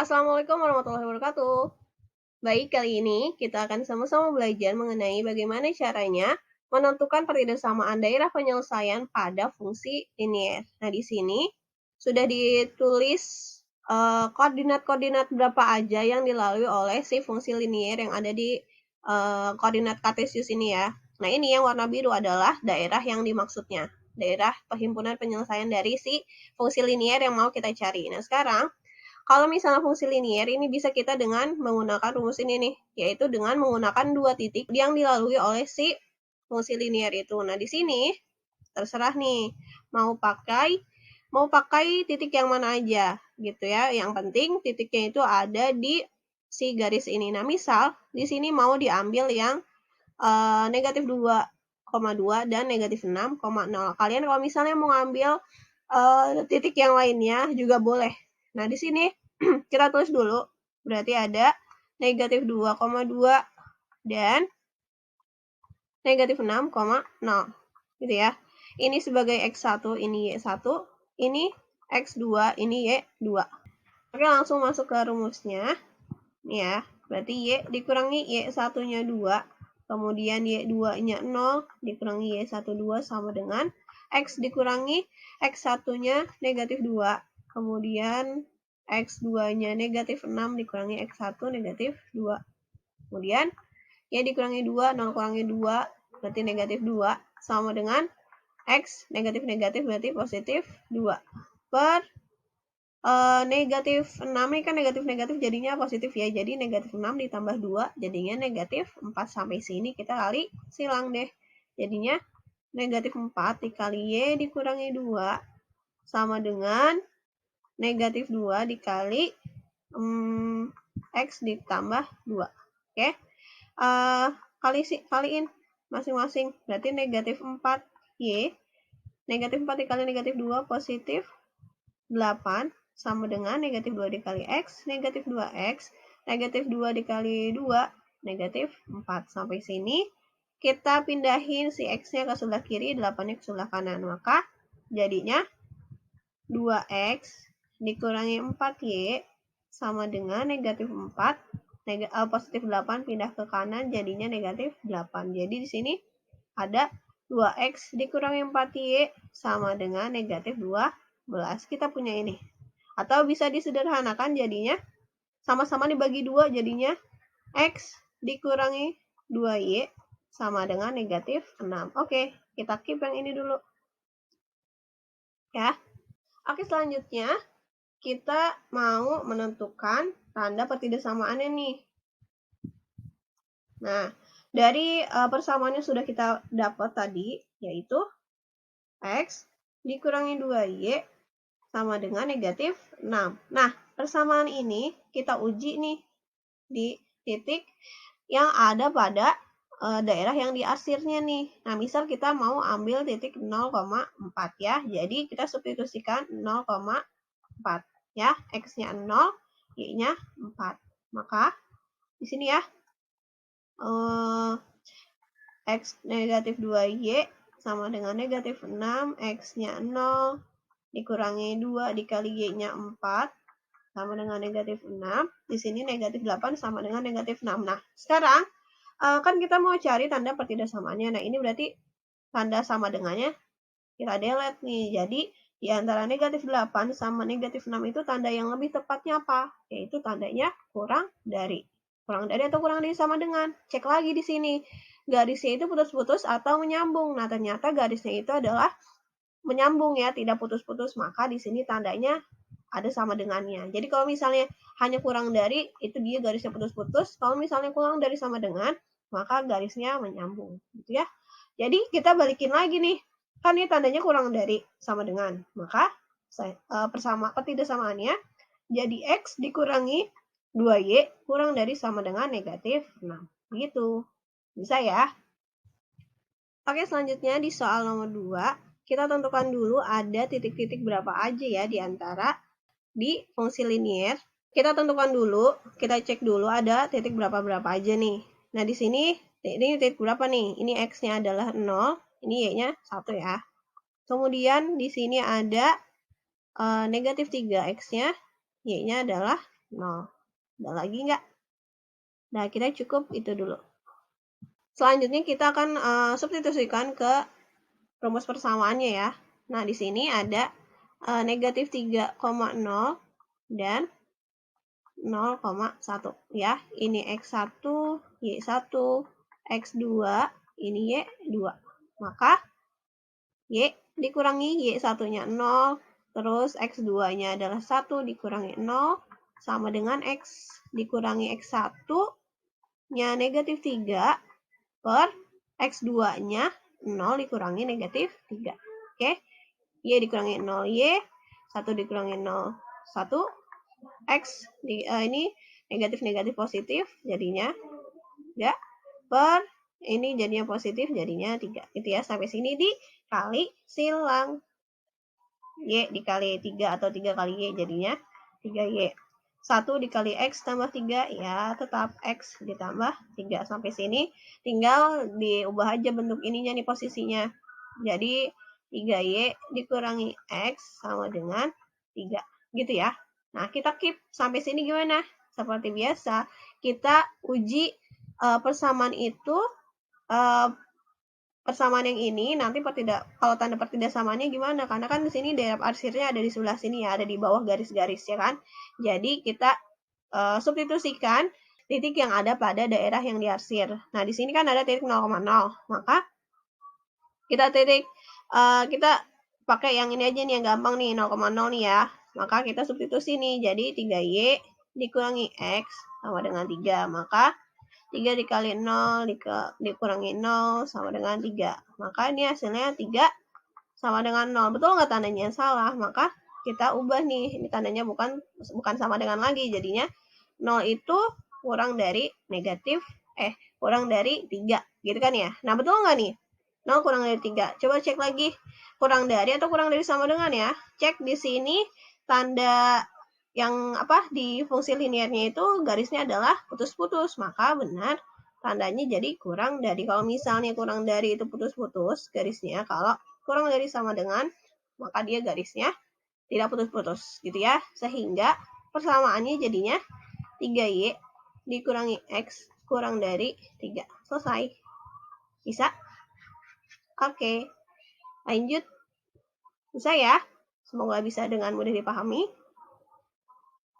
Assalamualaikum warahmatullahi wabarakatuh. Baik, kali ini kita akan sama-sama belajar mengenai bagaimana caranya menentukan pertidakssamaan daerah penyelesaian pada fungsi linier. Nah, di sini sudah ditulis koordinat-koordinat berapa aja yang dilalui oleh si fungsi linier yang ada di koordinat kartesius ini ya. Nah, ini yang warna biru adalah daerah yang dimaksudnya. Daerah perhimpunan penyelesaian dari si fungsi linier yang mau kita cari. Nah, sekarang kalau misalnya fungsi linier ini bisa kita dengan menggunakan rumus ini nih, yaitu dengan menggunakan dua titik yang dilalui oleh si fungsi linier itu. Nah, di sini terserah nih mau pakai titik yang mana aja gitu ya. Yang penting titiknya itu ada di si garis ini. Nah, misal di sini mau diambil yang negatif 2,2 dan negatif 6,0. Kalian kalau misalnya mau ngambil titik yang lainnya juga boleh. Nah, di sini kita tulis dulu. Berarti ada negatif 2,2 dan negatif 6,0. Gitu ya. Ini sebagai X1, ini Y1, ini X2, ini Y2. Oke, langsung masuk ke rumusnya. Nih ya, berarti Y dikurangi Y1-nya 2, kemudian Y2-nya 0, dikurangi Y12 sama dengan X dikurangi X1-nya negatif 2, kemudian X2-nya negatif 6, dikurangi X1 negatif 2. Kemudian Y dikurangi 2, 0 kurangi 2, berarti negatif 2, sama dengan X negatif-negatif berarti positif 2. Per negatif 6 ini kan negatif-negatif jadinya positif ya. Jadi negatif 6 ditambah 2 jadinya negatif 4. Sampai sini kita kali silang deh. Jadinya negatif 4 dikali Y dikurangi 2 sama dengan negatif 2 dikali X ditambah 2. Oke. Kaliin masing-masing. Berarti negatif 4Y. Negatif 4 dikali negatif 2 positif 8 sama dengan negatif 2 dikali X, negatif 2X, negatif 2 dikali 2, negatif 4. Sampai sini kita pindahin si X-nya ke sebelah kiri, 8-nya ke sebelah kanan. Maka jadinya 2X dikurangi 4Y sama dengan negatif 4, positif 8 pindah ke kanan jadinya negatif 8. Jadi di sini ada 2X dikurangi 4Y sama dengan negatif 12. Kita punya ini. Atau bisa disederhanakan jadinya sama-sama dibagi 2 jadinya X dikurangi 2Y sama dengan negatif 6. Oke, kita keep yang ini dulu. Ya. Oke, selanjutnya kita mau menentukan tanda pertidaksamaannya nih. Nah, dari persamaan yang sudah kita dapat tadi, yaitu X dikurangi 2Y sama dengan negatif 6. Nah, persamaan ini kita uji nih di titik yang ada pada daerah yang di akhirnya nih. Nah, misal kita mau ambil titik 0,4 ya. Jadi, kita substitusikan 0,4 ya. X-nya 0, Y-nya 4. Maka, di sini ya, X negatif 2Y sama dengan negatif 6, X-nya 0, dikurangi 2 dikali Y-nya 4 sama dengan negatif 6. Di sini negatif 8 sama dengan negatif 6. Nah, sekarang kan kita mau cari tanda pertidaksamaannya. Nah, ini berarti tanda sama dengannya kita delete nih. Jadi, di antara negatif 8 sama negatif 6 itu tanda yang lebih tepatnya apa? Yaitu tandanya kurang dari. Kurang dari atau kurang dari sama dengan. Cek lagi di sini. Garisnya itu putus-putus atau menyambung. Nah, ternyata garisnya itu adalah menyambung ya, tidak putus-putus, maka di sini tandanya ada sama dengannya. Jadi kalau misalnya hanya kurang dari, itu dia garisnya putus-putus. Kalau misalnya kurang dari sama dengan, maka garisnya menyambung, gitu ya. Jadi kita balikin lagi nih, kan ini tandanya kurang dari sama dengan, maka pertidaksamaannya jadi X dikurangi 2Y kurang dari sama dengan negatif 6. Gitu. Bisa ya? Oke, selanjutnya di soal nomor 2, kita tentukan dulu ada titik-titik berapa aja ya di antara di fungsi linier. Kita tentukan dulu, kita cek dulu ada titik berapa-berapa aja nih. Nah, di sini ini titik berapa nih? Ini X-nya adalah 0, ini Y-nya 1 ya. Kemudian di sini ada negatif 3 X-nya, Y-nya adalah 0. Ada lagi nggak? Nah, kita cukup itu dulu. Selanjutnya kita akan substitusikan ke rumus persamaannya ya. Nah, di sini ada negatif 3,0 dan 0,1 ya. Ini X1, Y1, X2, ini Y2. Maka Y dikurangi Y1-nya 0, terus X2-nya adalah 1 dikurangi 0, sama dengan X dikurangi X1-nya negatif 3 per X2-nya 0 dikurangi negatif 3. Oke, Y dikurangi 0, Y, 1 dikurangi 0, 1, X, ini negatif-negatif positif, jadinya 3, per ini jadinya positif, jadinya 3. Gitu ya, sampai sini dikali silang. Y dikali 3 atau 3 kali Y jadinya 3Y. 1 dikali X tambah 3, ya tetap X ditambah 3. Sampai sini tinggal diubah aja bentuk ininya nih posisinya. Jadi 3Y dikurangi X sama dengan 3. Gitu ya. Nah, kita keep sampai sini gimana? Seperti biasa, kita uji persamaan itu persamaan yang ini nanti kalau tanda pertidaksamannya gimana? Karena kan di sini daerah arsirnya ada di sebelah sini ya, ada di bawah garis-garis ya kan. Jadi kita substitusikan titik yang ada pada daerah yang diarsir. Nah, di sini kan ada titik 0,0. Maka kita pakai yang ini aja nih yang gampang nih, 0,0 nih ya. Maka kita substitusi nih, jadi 3Y dikurangi X sama dengan 3. Maka 3 dikali 0 dikurangi 0 sama dengan 3. Maka ini hasilnya 3 sama dengan 0. Betul nggak tandanya salah? Maka kita ubah nih. Ini tandanya bukan sama dengan lagi. Jadinya 0 itu kurang dari kurang dari 3. Gitu kan ya? Nah, betul nggak nih? 0 kurang dari 3. Coba cek lagi. Kurang dari atau kurang dari sama dengan ya? Cek di sini tanda yang di fungsi linearnya itu garisnya adalah putus-putus, maka benar tandanya jadi kurang dari. Kalau misalnya kurang dari itu putus-putus garisnya, kalau kurang dari sama dengan, maka dia garisnya tidak putus-putus gitu ya. Sehingga persamaannya jadinya 3Y dikurangi X kurang dari 3. Selesai. Bisa? Oke. Lanjut. Bisa ya? Semoga bisa dengan mudah dipahami.